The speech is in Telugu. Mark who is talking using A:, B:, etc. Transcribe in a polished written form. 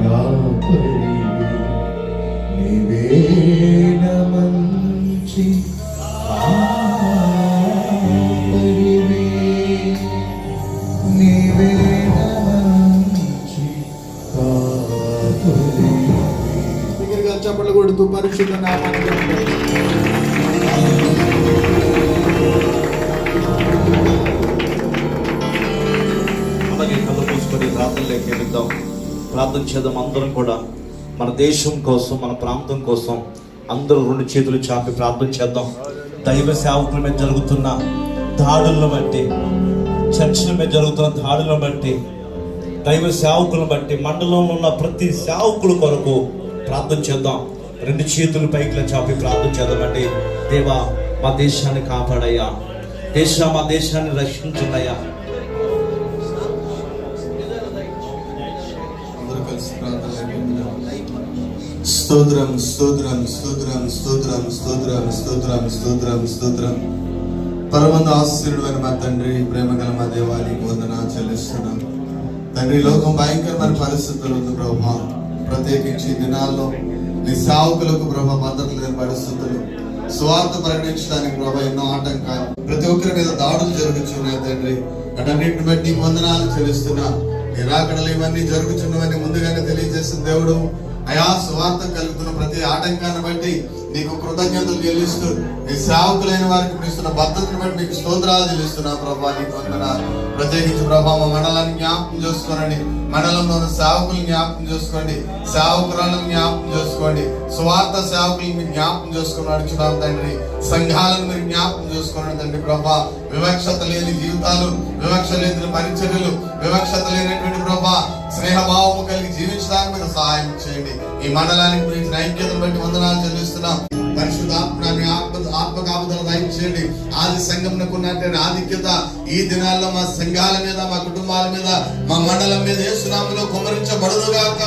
A: కాపరివి, నీవే నా మంచి కాపరివి, నీవే నా మంచి కాపరివి. దగ్గరగా చప్పట్లు కొడుతూ పరిశుద్ధ నామాన్ని
B: ప్రార్థనలోకి వెళ్దాం. ప్రార్థన చేద్దాం. అందరం కూడా మన దేశం కోసం, మన ప్రాంతం కోసం అందరూ రెండు చేతులు చాపి ప్రార్థన చేద్దాం. దైవ సేవకుల మీద జరుగుతున్న దాడులను బట్టి, చర్చిల మీద జరుగుతున్న దాడులను బట్టి, దైవ సేవకులను బట్టి మండలంలో ఉన్న ప్రతి సేవకుల కొరకు ప్రార్థన చేద్దాం. రెండు చేతులు పైకి చాపి ప్రార్థన చేద్దామండి. దేవా, మా దేశాన్ని కాపాడయ్యా, మా దేశాన్ని రక్షించడయ్యా.
A: స్తోత్రం స్తోత్రం స్తోత్రం స్తోత్రం స్తోత్రం స్తోత్రం స్తోత్రం స్తోత్రం. పరమందు ఆశీర్వాదమైన మా తండ్రి, ప్రేమ గల మా దేవానికి వందనాలు చెల్లిస్తున్నాం తండ్రి. లోకం భయంకరమైన పరిస్థితులు ఉంది ప్రభా, ప్రత్యేకించి దినాల్లో నీ సేవకులకు ప్రభా మద్దతు లేని పరిస్థితులు, స్వార్థ ప్రకటించడానికి ప్రభా ఎన్నో ఆటంకాలు, ప్రతి ఒక్కరి మీద దాడులు జరుగుతున్నాయి తండ్రి. అటన్నిటిని బట్టి వందనాలు చెల్లిస్తున్నా. నీ రాకడలు ఇవన్నీ జరుగుతున్నవన్నీ ముందుగానే తెలియజేసిన దేవుడు, అయా స్వార్థ కలుగుతున్న ప్రతి ఆటంకాన్ని బట్టి నీకు కృతజ్ఞతలు చెల్లిస్తూ, నీ సేవకులైన వారికి ఇస్తున్న భద్రతను బట్టి నీకు స్తోత్రాలు చెల్లిస్తున్నా ప్రభా. నీకు వందనాలు. ప్రత్యేకించి ప్రభా మా మండలాన్ని జ్ఞాపకం చేసుకోనండి, మండలంలో ఉన్న సేవకులను జ్ఞాపకం చేసుకోండి, సేవకురాలను జ్ఞాపకం చేసుకోండి, స్వార్థ సేవకులను మీరు జ్ఞాపకం చేసుకుని అడుగుతున్నాం తండ్రి. సంఘాలను మీరు జ్ఞాపకం చేసుకోండి తండ్రి ప్రభా. వివక్షత లేని జీవితాలు, వివక్ష లేని పరిచర్యలు, వివక్షత లేనటువంటి ప్రభా స్నేహభావము కలిగి జీవించడానికి మీరు సహాయం చేయండి. ఈ మండలానికి గురించి ఐక్యతను బట్టి వందనాలు చెల్లిస్తున్నాం. పరిశుద్ధాత్మని ఆత్మ కాపుదల దయచేయండి. ఆది సంఘంకు ఉన్నటువంటి ఆధిక్యత ఈ దినాల్లో మా సంఘాల మీద, మా కుటుంబాల మీద, మా మండలం మీద యేసు నామములో కుమ్మరించబడునుగాక.